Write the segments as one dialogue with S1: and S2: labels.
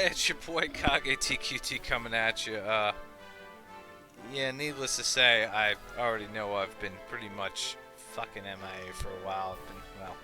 S1: It's your boy Kage TQT coming at you. Yeah, needless to say, I already know I've been pretty much fucking MIA for a while. I've been, well,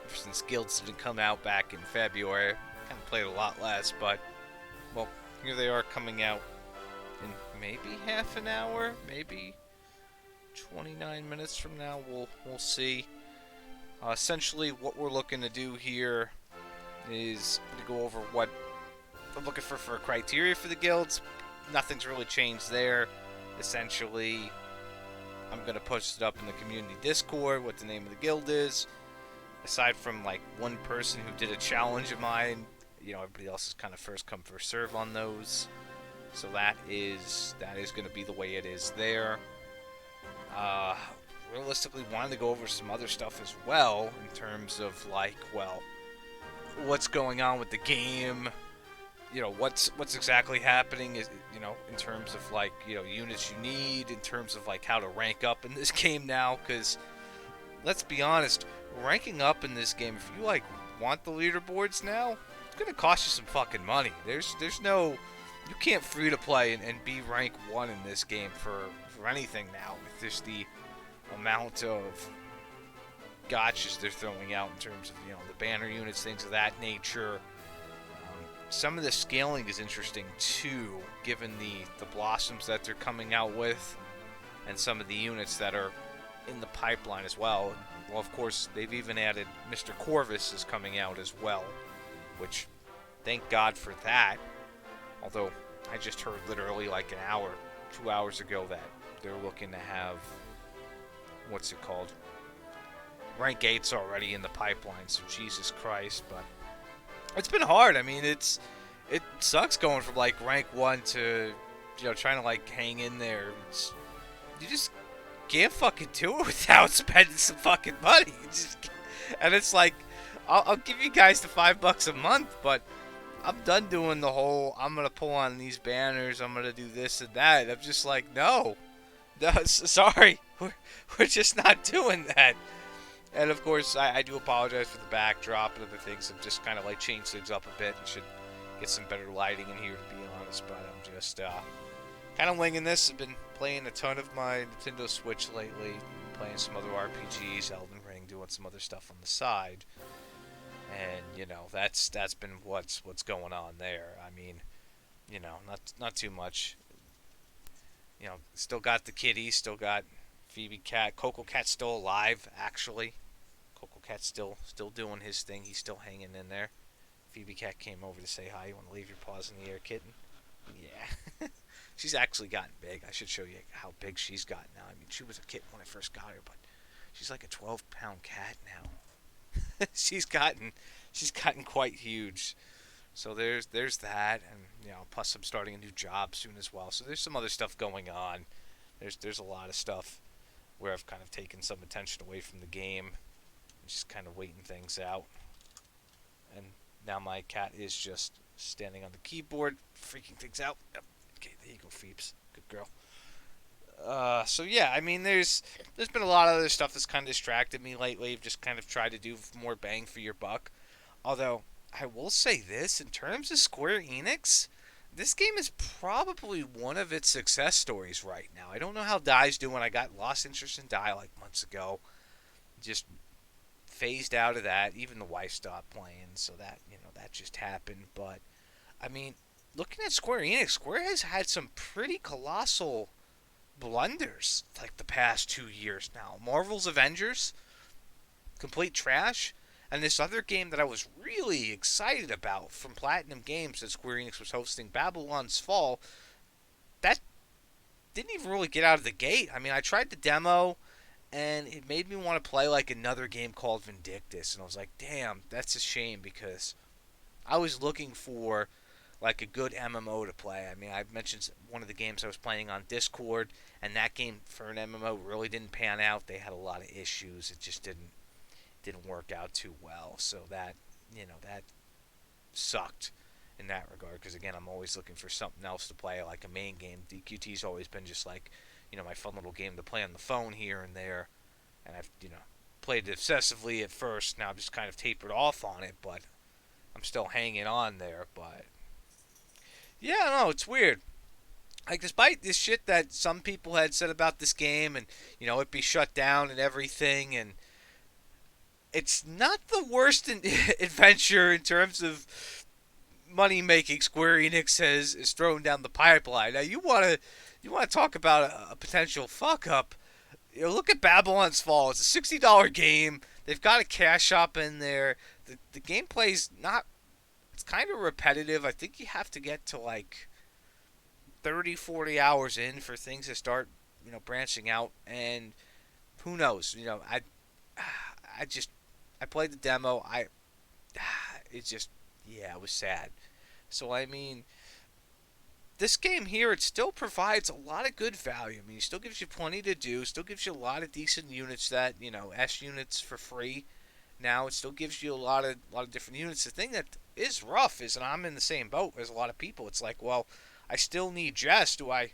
S1: ever since Guilds didn't come out back in February, kind of played a lot less, but, well, here they are coming out in maybe half an hour, maybe 29 minutes from now, we'll see. Essentially, what we're looking to do here is to go over what I'm looking for criteria for the guilds. Nothing's really changed there. Essentially, I'm going to post it up in the community Discord what the name of the guild is. Aside from like one person who did a challenge of mine, everybody else is kind of first come first serve on those. So that is going to be the way it is there. Realistically, wanted to go over some other stuff as well in terms of like, well, what's going on with the game. What's exactly happening is in terms of like units you need, in terms of like how to rank up in this game now, because let's be honest, ranking up in this game, if you like want the leaderboards now, it's gonna cost you some fucking money. There's no, you can't free to play and be rank 1 in this game for anything now. With just the amount of gotchas they're throwing out in terms of the banner units, things of that nature. Some of the scaling is interesting too, given the blossoms that they're coming out with, and some of the units that are in the pipeline as well. Well, of course, they've even added Mr. Corvus is coming out as well, which, thank God for that. Although, I just heard literally like an hour, 2 hours ago that they're looking to have, what's it called? Rank 8's already in the pipeline, so Jesus Christ, but it's been hard. I mean, it sucks going from like rank 1 to trying to like hang in there. You just can't fucking do it without spending some fucking money. And it's like I'll give you guys the $5 a month, but I'm done doing the whole I'm gonna pull on these banners, I'm gonna do this and that. I'm just like, no, sorry, we're just not doing that. And of course, I do apologize for the backdrop and other things. I've just kind of like changed things up a bit. I should get some better lighting in here, to be honest. But I'm just kind of winging this. I've been playing a ton of my Nintendo Switch lately, playing some other RPGs, Elden Ring, doing some other stuff on the side. And that's been what's going on there. I mean, not too much. Still got the kitty, still got Phoebe Cat. Coco Cat's still alive, actually. Coco Cat's still doing his thing. He's still hanging in there. Phoebe Cat came over to say hi. You want to leave your paws in the air, kitten? Yeah. She's actually gotten big. I should show you how big she's gotten now. I mean, she was a kitten when I first got her, but she's like a 12-pound cat now. she's gotten quite huge. So there's that, and plus I'm starting a new job soon as well. So there's some other stuff going on. There's a lot of stuff where I've kind of taken some attention away from the game, just kind of waiting things out. And now my cat is just standing on the keyboard, freaking things out. Yep. Okay, there you go, Phoebes. Good girl. So yeah, I mean, there's been a lot of other stuff that's kind of distracted me lately. I've just kind of tried to do more bang for your buck. Although, I will say this, in terms of Square Enix, this game is probably one of its success stories right now. I don't know how Die's doing. I got lost interest in Die like months ago. Just phased out of that. Even the wife stopped playing, so that that just happened. But I mean, looking at Square Enix, Square has had some pretty colossal blunders like the past 2 years now. Marvel's Avengers, complete trash. And this other game that I was really excited about from Platinum Games that Square Enix was hosting, Babylon's Fall, that didn't even really get out of the gate. I mean, I tried the demo, and it made me want to play like another game called Vindictus. And I was like, damn, that's a shame, because I was looking for like a good MMO to play. I mean, I mentioned one of the games I was playing on Discord, and that game for an MMO really didn't pan out. They had a lot of issues. It just didn't work out too well, so that that sucked in that regard, because again, I'm always looking for something else to play, like a main game. DQT's always been just like my fun little game to play on the phone here and there, and I've played it obsessively at first. Now I've just kind of tapered off on it, but I'm still hanging on there. But Yeah, no, it's weird. Like, despite this shit that some people had said about this game, and it be shut down and everything, and it's not the worst adventure in terms of money making Square Enix has is thrown down the pipeline. Now, you want to talk about a potential fuck up. Look at Babylon's Fall. It's a $60 game. They've got a cash shop in there. The gameplay's not. It's kind of repetitive. I think you have to get to like 30, 40 hours in for things to start, branching out. And who knows? I just, I played the demo. It just, yeah, it was sad. So I mean, this game here, it still provides a lot of good value. I mean, it still gives you plenty to do. Still gives you a lot of decent units that S units for free. Now it still gives you a lot of different units. The thing that is rough is, and I'm in the same boat as a lot of people. It's like, well, I still need Jess. Do I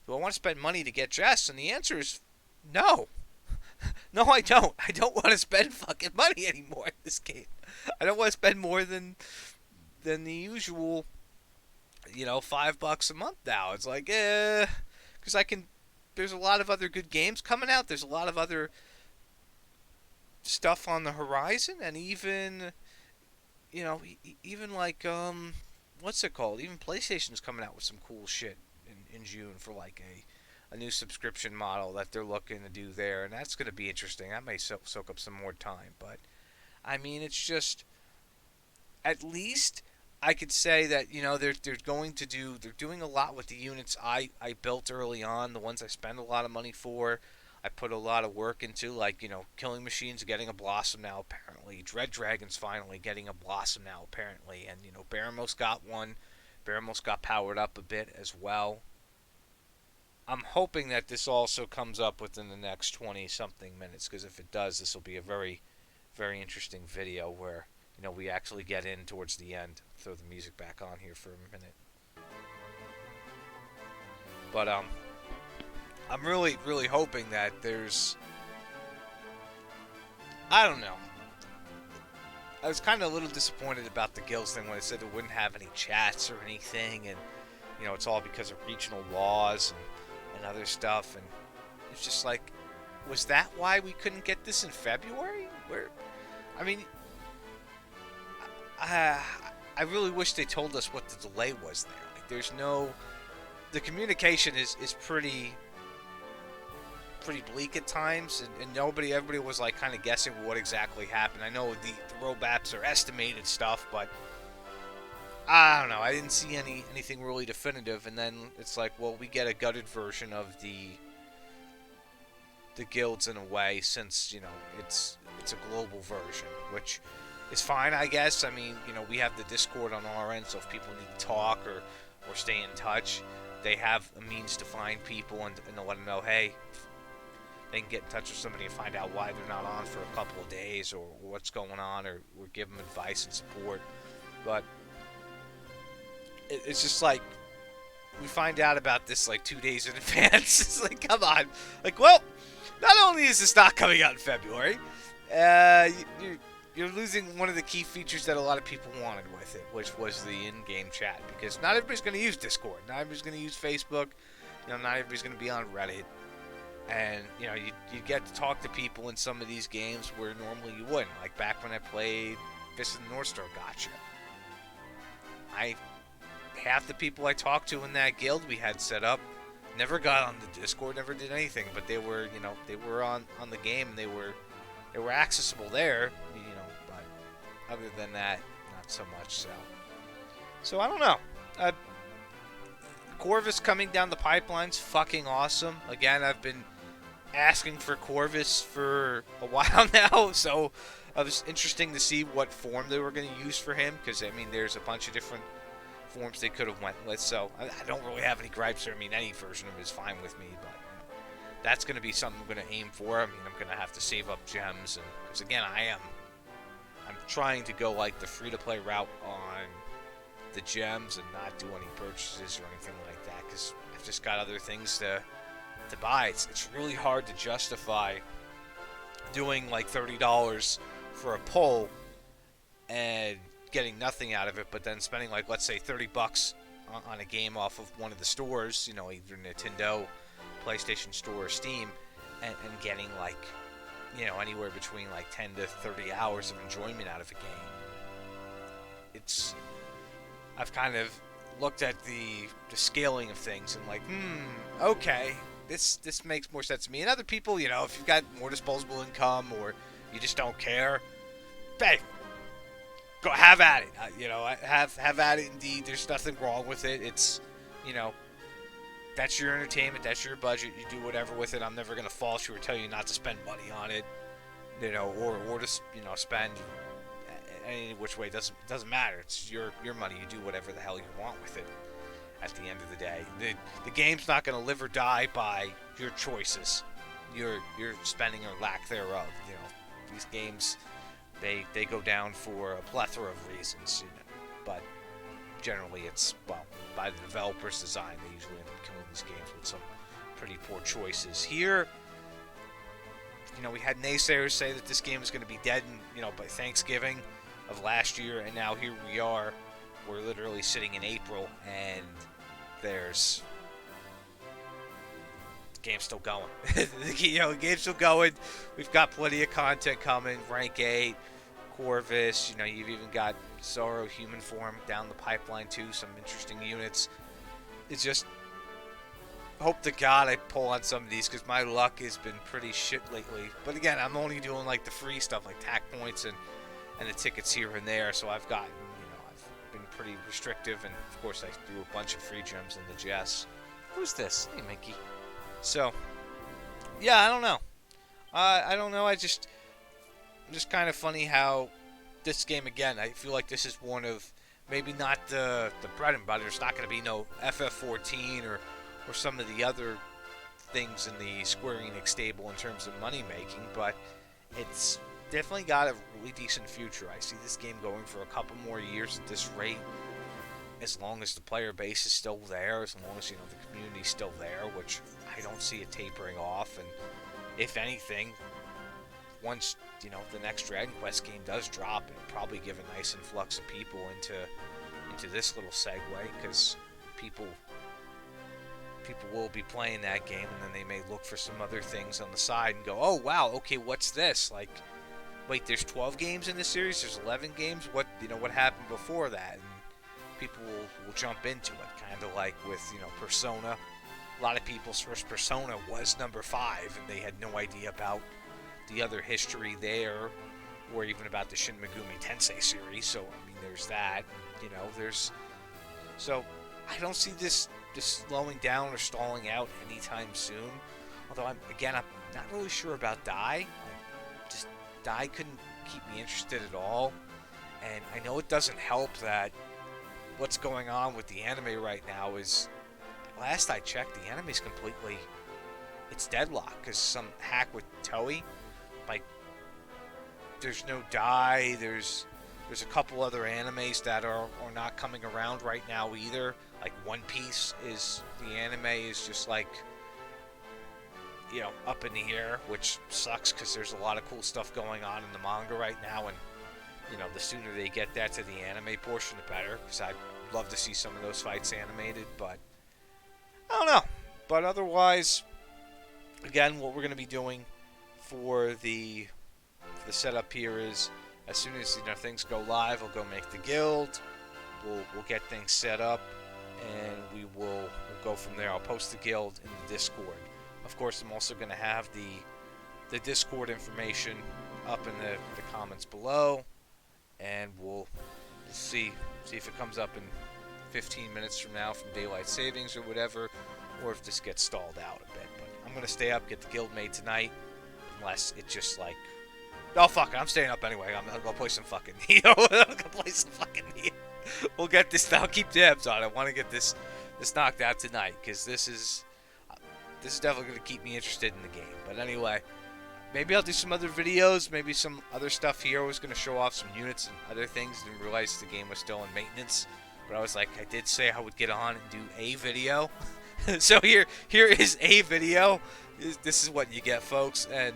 S1: want to spend money to get Jess? And the answer is no. No, I don't. I don't want to spend fucking money anymore in this game. I don't want to spend more than the usual, $5 a month now. It's like, because I can. There's a lot of other good games coming out. There's a lot of other stuff on the horizon, and even like what's it called? Even PlayStation's coming out with some cool shit in June for like a new subscription model that they're looking to do there, and that's going to be interesting. That may soak up some more time, but I mean, it's just at least I could say that they're doing a lot with the units I built early on, the ones I spent a lot of money for. I put a lot of work into, like, Killing Machines getting a Blossom now, apparently. Dread Dragon's finally getting a Blossom now, apparently. And, Baramos got one. Baramos got powered up a bit as well. I'm hoping that this also comes up within the next 20 something minutes, because if it does, this will be a very, very interesting video where, we actually get in towards the end. Throw the music back on here for a minute. But, I'm really, really hoping that there's. I don't know. I was kind of a little disappointed about the guilds thing when it said it wouldn't have any chats or anything, and it's all because of regional laws and other stuff, and it's just like, was that why we couldn't get this in February? I mean, I really wish they told us what the delay was there. Like, the communication is pretty bleak at times, and everybody was like kind of guessing what exactly happened. I know the roadmaps are estimated stuff, but I don't know. I didn't see anything really definitive, and then it's like, well, we get a gutted version of the guilds in a way, since it's a global version, which is fine, I guess. I mean, we have the Discord on our end, so if people need to talk or stay in touch, they have a means to find people and to let them know, hey, they can get in touch with somebody and find out why they're not on for a couple of days, or what's going on, or give them advice and support. But it's just like, we find out about this like 2 days in advance. It's like, come on. Like, well, not only is this not coming out in February, you're losing one of the key features that a lot of people wanted with it, which was the in-game chat, because not everybody's going to use Discord. Not everybody's going to use Facebook. Not everybody's going to be on Reddit. And, you get to talk to people in some of these games where normally you wouldn't. Like back when I played Fist of the North Star Gotcha. Half the people I talked to in that guild we had set up never got on the Discord, never did anything, but they were, they were on the game, and they were accessible there, but other than that, not so much. So I don't know. Corvus coming down the pipeline's fucking awesome. Again, I've been asking for Corvus for a while now, so it was interesting to see what form they were going to use for him, because, I mean, there's a bunch of different forms they could have went with, so I don't really have any gripes there. I mean, any version of it is fine with me, but that's going to be something I'm going to aim for. I mean, I'm going to have to save up gems, and because, again, I'm trying to go like the free-to-play route on the gems and not do any purchases or anything like that, because I've just got other things to buy. It's really hard to justify doing like $30 for a pull and getting nothing out of it, but then spending like, let's say, $30 on a game off of one of the stores, you know, either Nintendo, PlayStation Store, or Steam, and getting like, you know, anywhere between like 10 to 30 hours of enjoyment out of a game. I've kind of looked at the scaling of things and like, okay, this makes more sense to me. And other people, you know, if you've got more disposable income or you just don't care, hey, go have at it. You know, have at it indeed. There's nothing wrong with it. It's, you know, that's your entertainment. That's your budget. You do whatever with it. I'm never gonna fault you or tell you not to spend money on it. You know, or to, you know, spend any which way. Doesn't matter. It's your money. You do whatever the hell you want with it. At the end of the day, the game's not gonna live or die by your choices, your spending or lack thereof. You know, these games, they go down for a plethora of reasons. You know, but generally it's, well, by the developer's design. They usually end up killing these games with some pretty poor choices. Here, you know, we had naysayers say that this game is going to be dead, you know, by Thanksgiving of last year, and now here we are. We're literally sitting in April, and there's the game's still going. You know, the game's still going. We've got plenty of content coming. Rank 8, Corvus. You know, you've even got Zoro human form down the pipeline too. Some interesting units. It's just, hope to God I pull on some of these, because my luck has been pretty shit lately. But again, I'm only doing like the free stuff, like tack points and the tickets here and there. So I've gotten, you know, I've been pretty restrictive, and of course I threw a bunch of free gems in the Jess. Who's this? Hey, Minky. So, yeah, I don't know. I don't know. I'm just kind of funny how this game, again, I feel like this is one of, maybe not the bread and butter. There's not going to be no FF14 or some of the other things in the Square Enix stable in terms of money making, but it's definitely got a really decent future. I see this game going for a couple more years at this rate, as long as the player base is still there, as long as, you know, the community's still there, which I don't see it tapering off. And if anything, once, you know, the next Dragon Quest game does drop, it'll probably give a nice influx of people into this little segue, because people will be playing that game, and then they may look for some other things on the side and go, oh wow, okay, what's this? Like, wait, there's 12 games in this series, there's 11 games, what happened before that? And people will jump into it, kind of like with, you know, Persona. A lot of people's first Persona was number 5, and they had no idea about the other history there, or even about the Shin Megami Tensei series. So I mean, there's that. You know, so I don't see this slowing down or stalling out anytime soon. Although I'm not really sure about Dai. Just Dai couldn't keep me interested at all. And I know it doesn't help that what's going on with the anime right now is, last I checked, the anime's completely, it's deadlocked, because some hack with Toei, like, there's no Dai, there's a couple other animes that are not coming around right now either. Like One Piece the anime is just like, you know, up in the air, which sucks, because there's a lot of cool stuff going on in the manga right now, and, you know, the sooner they get that to the anime portion, the better, because I'd love to see some of those fights animated. But I don't know. But otherwise, again, what we're going to be doing for the setup here is, as soon as, you know, things go live, I'll go make the guild. We'll get things set up, and we'll go from there. I'll post the guild in the Discord. Of course, I'm also going to have the Discord information up in the comments below, and we'll see if it comes up in 15 minutes from now from daylight savings or whatever, or if this gets stalled out a bit. But I'm going to stay up, get the guild made tonight, unless it's just like, oh fuck it, I'm staying up anyway. I'm gonna play some fucking Neo. I'm gonna play some fucking Neo. We'll get this. I'll keep tabs on it. I want to get this knocked out tonight, because this is definitely gonna keep me interested in the game. But anyway, maybe I'll do some other videos, maybe some other stuff here. I was gonna show off some units and other things. Didn't realize the game was still in maintenance, but I was like, I did say I would get on and do a video. So here is a video. This is what you get, folks. And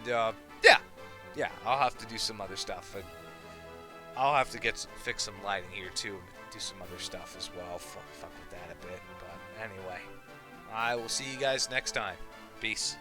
S1: yeah, I'll have to do some other stuff, and I'll have to fix some lighting here too. do some other stuff as well. Fuck with that a bit. But anyway, I will see you guys next time. Peace.